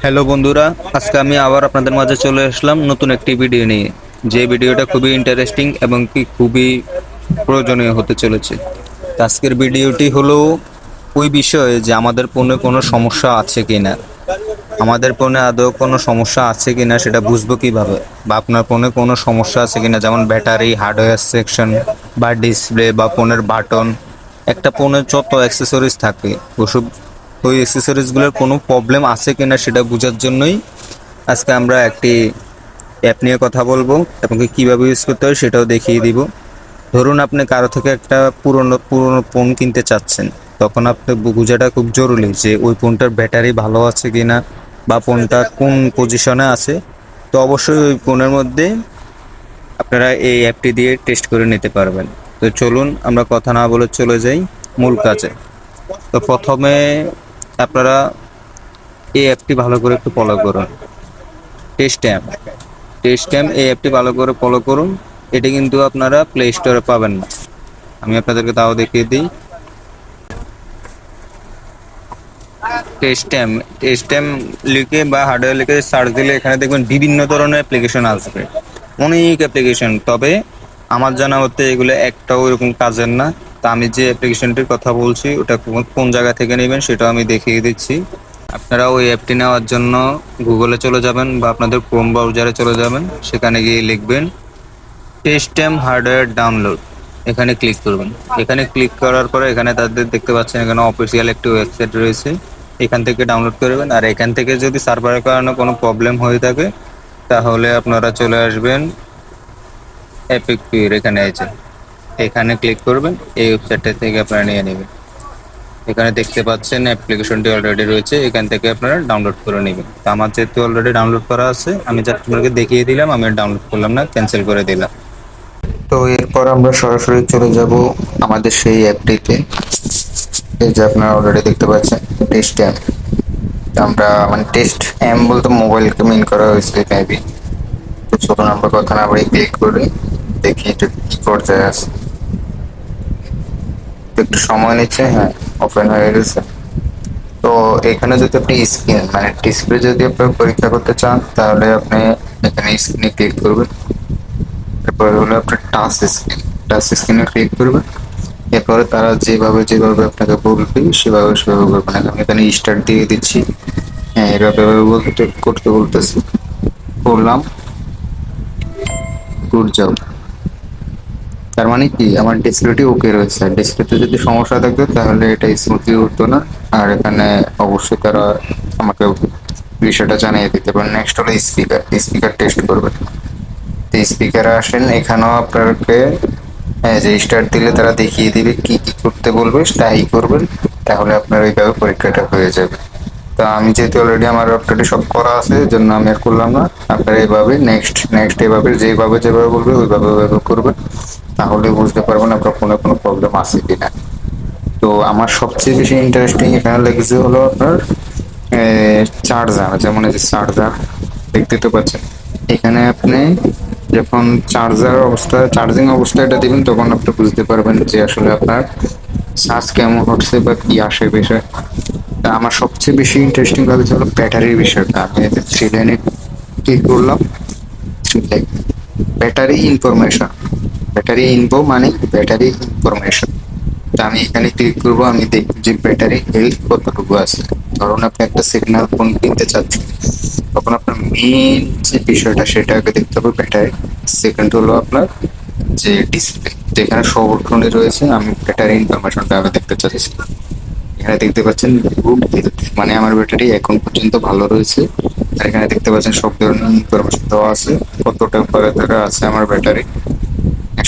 Hello বন্ধুরা, আজকে আমি আবার আপনাদের মাঝে চলে আসলাম নতুন একটি ভিডিও নিয়ে। যে ভিডিওটা খুবই ইন্টারেস্টিং এবং কি খুবই প্রয়োজনীয় হতে চলেছে। তো আজকের ভিডিওটি হলো ওই বিষয়ে যে আমাদের ফোনে কোনো সমস্যা আছে কিনা, আমাদের ফোনে আদৌ কোনো সমস্যা আছে কিনা সেটা বুঝবো কিভাবে, বা আপনার ফোনে কোনো সমস্যা আছে কিনা, যেমন ব্যাটারি, হার্ডওয়্যার সেকশন বা ডিসপ্লে বা ফোনের বাটন। একটা ফোনে যত অ্যাক্সেসরিজ থাকে ওসব, ওই অ্যাক্সেসরিজগুলোর কোনো প্রবলেম আছে কিনা সেটা বোঝার জন্যই আজকে আমরা একটি অ্যাপ নিয়ে কথা বলবো এবং কীভাবে ইউজ করতে হয় সেটাও দেখিয়ে দিব। ধরুন আপনি কারো থেকে একটা পুরনো পুরনো ফোন কিনতে চাচ্ছেন, তখন আপনি বোঝাটা খুব জরুরি যে ওই ফোনটার ব্যাটারি ভালো আছে কিনা বা ফোনটা কোন পজিশনে আছে। তো অবশ্যই ওই ফোনের মধ্যে আপনারা এই অ্যাপটি দিয়ে টেস্ট করে নিতে পারবেন। তো চলুন আমরা কথা না বলে চলে যাই মূল কাজে। তো প্রথমে আপনারা এই অ্যাপটি ভালো করে একটু ফলো করুন। টেস্ট অ্যাপ, টেস্ট অ্যাপ এই অ্যাপটি ভালো করে ফলো করুন। এটি কিন্তু আপনারা প্লে স্টোরে পাবেন না, আমি আপনাদেরকে তাও দেখিয়ে দিই। টেস্ট অ্যাপ, টেস্ট অ্যাপ লিখে বা হার্ডওয়্যার লিখে সার্চ দিলে এখানে দেখবেন বিভিন্ন ধরনের অ্যাপ্লিকেশন আসবে, অনেক অ্যাপ্লিকেশন। তবে আমার জানা মতে এগুলো একটাও এরকম কাজের না। তা আমি যে অ্যাপ্লিকেশনটির কথা বলছি ওটা কোন জায়গা থেকে নেবেন সেটাও আমি দেখিয়ে দিচ্ছি। আপনারা ওই অ্যাপটি নেওয়ার জন্য গুগলে চলে যাবেন বা আপনাদের ক্রোম ব্রাউজারে চলে যাবেন, সেখানে গিয়ে লিখবেন টেস্টেম হার্ডওয়্যার ডাউনলোড। এখানে ক্লিক করবেন। এখানে ক্লিক করার পরে এখানে তাদের দেখতে পাচ্ছেন এখানে অফিসিয়াল একটি ওয়েবসাইট রয়েছে, এখান থেকে ডাউনলোড করবেন। আর এখান থেকে যদি সার্ভারের কারণে কোনো প্রবলেম হয়ে থাকে তাহলে আপনারা চলে আসবেন এপিক পিউর, এখানে আছে, এখানে ক্লিক করবেন। এই ওয়েবসাইটটা থেকে আপনারা নিয়ে নেবেন। এখানে দেখতে পাচ্ছেন অ্যাপ্লিকেশনটি অলরেডি রয়েছে, এখান থেকে আপনারা ডাউনলোড করে নেবেন। তো আমার যেহেতু অলরেডি ডাউনলোড করা আছে, আমি জাস্ট আপনাকে দেখিয়ে দিলাম, আমি ডাউনলোড করলাম না, ক্যান্সেল করে দিলাম। তো এরপর আমরা সরাসরি চলে যাব আমাদের সেই অ্যাপটিতে। এই যে আপনারা অলরেডি দেখতে পাচ্ছেন টেস্ট অ্যাপ। আমরা মানে টেস্ট অ্যাপ বলতে মোবাইলকে মিন করা হয়েছে মেবি। তো চলুন আমরা কথা না বলে ক্লিক করি, দেখি এটা কি পর্যায়ে আছে। একটু সময় নিচ্ছে, হ্যাঁ ওপেন হয়ে গেছে। তো এখানে যদি আপনি স্ক্রিন মানে ডিসপ্লে যদি আপনি পরীক্ষা করতে চান তাহলে আপনি এখানে স্ক্রিনে ক্লিক করবেন। এরপরে হলো আপনার টাচ স্ক্রিন, টাচ স্ক্রিনে ক্লিক করবেন। এরপরে তারা যেভাবে যেভাবে আপনাকে বলবে সেভাবে সেভাবে করবেন। আমি এখানে স্টার্ট দিয়ে দিচ্ছি, হ্যাঁ এভাবে বলতে করতে বলতেছি, করলাম, গুড জব। তার মানে কি আমার ডিসপ্লেটি ওকে রয়েছে। ডিসপ্লেতে যদি সমস্যা থাকতো তাহলে এটা স্মুথলি উঠতো না। আর এখানে অবশ্যই তারা আমাকে বিষয়টা জানিয়ে দিতে পারেন। নেক্সট হলো স্পিকার, স্পিকার টেস্ট করবেন। তো স্পিকারে আসেন, এখানেও আপনাকে যে স্টার্ট দিলে তারা দেখিয়ে দিবে কি কি করতে বলবে, তাই করবেন। তাহলে আপনার ওইভাবে পরীক্ষাটা হয়ে যাবে। তো আমি যেহেতু অলরেডি আমার অলরেডি সব করা আছে এর জন্য আমি আর করলাম না। আপনারা এইভাবে নেক্সট নেক্সট এভাবে যেভাবে যেভাবে বলবে ওইভাবে ওইভাবে করবেন, তাহলে বুঝতে পারবেন আপনার ফোনে কোনো প্রবলেম আছে কিনা। তো আমার সবচেয়ে বেশি ইন্টারেস্টিং এখানে লেগেছে হলো আপনার চার্জার। যেমন এই যে চার্জার দেখতে তো পাচ্ছেন, এখানে আপনি যখন চার্জার অবস্থা চার্জিং অবস্থাটা দিবেন তখন আপনি বুঝতে পারবেন যে আসলে আপনার চার্জ কেমন হচ্ছে বা কি আসে বিষয়। তা আমার সবচেয়ে বেশি ইন্টারেস্টিং লাগে হলো ব্যাটারির বিষয়টা। আমি থ্রি লাইনে ক্লিক করলাম, three line battery information, battery info মানে ব্যাটারি ইনফরমেশন। তা আমি এখানে ক্লিক করবো, আমি দেখব যে ব্যাটারি হেলথ কতটুকু আছে। ধরুন আপনি একটা সিগন্যাল ফোন কিনতে চাচ্ছেন, তখন আপনার মেইন যে বিষয়টা সেটা আগে দেখতে হবে ব্যাটারি। সেকেন্ড হলো আপনার যে ডিসপ্লে, যেখানে সবখানে রয়েছে, আমি ব্যাটারি ইনফরমেশনটা আগে দেখতে চাচ্ছি। এখানে দেখতে পাচ্ছেন গুড হেলথ, মানে আমার ব্যাটারি এখন পর্যন্ত ভালো রয়েছে। আর এখানে দেখতে পাচ্ছেন সব ধরনের ইনফরমেশন দেওয়া আছে, কত টেম্পারেচারে আছে আমার ব্যাটারি,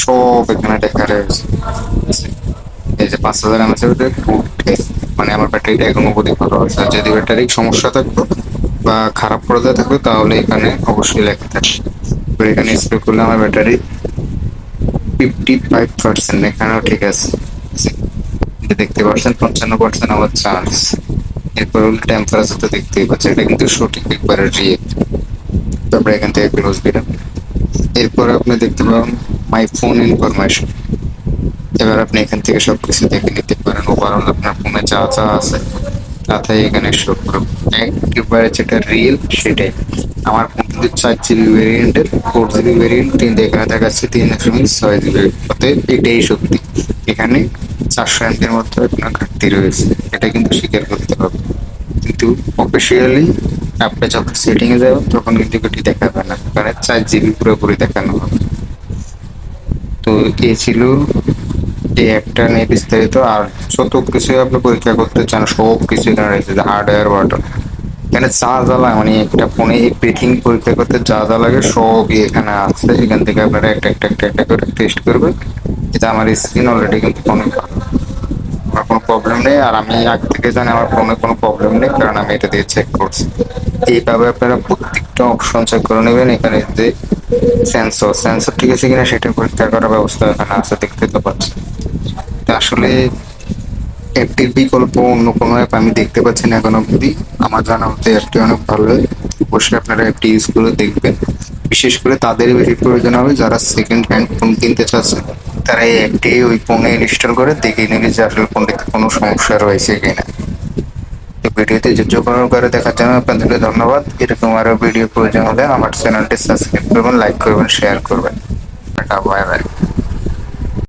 সব এখানে দেখা রয়েছে। এই যে 5000 এমএচের গুড হেলথ, মানে আমার ব্যাটারিটা এখন অবধি ভালো আছে। আর যদি ব্যাটারি সমস্যা থাকতো বা খারাপ পর্যায়ে থাকতো তাহলে এখানে অবশ্যই লেখা থাকে। এবার এখানে স্প্রে করলে আমার ব্যাটারি 55%, এখানেও ঠিক আছে। দেখতে পাচ্ছেন 55% আমার চার্জ। এরপর টেম্পারেচার তো দেখতেই পাচ্ছেন, এটা কিন্তু সঠিক একবারে রিয়েল। তারপরে এখান থেকে ক্লোজ দিলাম। এরপর আপনি দেখতে পাবেন মাই ফোন ইনফরমেশন। এবার আপনি এখান থেকে সবকিছু দেখে নিতে পারেন, ওভারঅল আপনার ফোনে যা যা আছে তাই এখানে শো করবে একেবারে যেটা রিয়েল সেটাই। আমার ফোন কিন্তু 4 জিবি ভেরিয়েন্টের, 4 জিবি ভেরিয়েন্ট, কিন্তু এখানে দেখাচ্ছে 3.6 জিবি। অতএব এটাই সত্যি, এখানে 400 MB মধ্যে আপনার ঘাটতি রয়েছে, এটা কিন্তু স্বীকার করতে হবে। কিন্তু অফিসিয়ালি আপনি যখন সেটিং এ যাবেন তখন কিন্তু এটি দেখাবে না, এখানে 4 জিবি পুরোপুরি দেখানো হবে। তো এই ছিল এই একটা নিয়ে বিস্তারিত। আর যত কিছু আপনি পরীক্ষা করতে চান সব কিছু এখানে রয়েছে, হার্ডওয়্যার বাটন, এখানে যা যা লাগে মানে একটা ফোনে এভরিথিং পরীক্ষা করতে যা যা লাগে সবই এখানে আছে। এখান থেকে আপনারা একটা করে টেস্ট করবেন। এটা আমার স্ক্রিন অলরেডি কিন্তু অনেক ভালো, আমার কোনো প্রবলেম নেই। আর আমি আগে থেকে জানি আমার ফোনে কোনো প্রবলেম নেই, কারণ আমি এটা দিয়ে চেক করছি। এইভাবে আপনারা প্রত্যেকটা অপশন চেক করে নেবেন। এখানে যে সেন্সর সেন্সর ঠিক আছে কিনা সেটা পরীক্ষা করার ব্যবস্থা এখানে আছে, দেখতে তো পাচ্ছি। তো আসলে অ্যাপটির বিকল্প অন্য কোনো অ্যাপ আমি দেখতে পাচ্ছি না এখনো অবধি। আমার জানা মতে অ্যাপটি অনেক ভালো, অবশ্যই আপনারা অ্যাপটি ইউজ করে দেখবেন। বিশেষ করে তাদের বেশি প্রয়োজন হবে যারা সেকেন্ড হ্যান্ড ফোন কিনতে চাচ্ছে, তারা এই অ্যাপটি ওই ফোনে ইনস্টল করে দেখে নেবে যে আসলে ফোনটিতে কোনো সমস্যা রয়েছে কিনা। তো ভিডিওতে যতক্ষণ করে দেখার জন্য আপনাদেরকে ধন্যবাদ। এরকম আরো ভিডিও প্রয়োজন হলে আমার চ্যানেলটি সাবস্ক্রাইব করবেন, লাইক করবেন, শেয়ার করবেন। Tata, bye bye.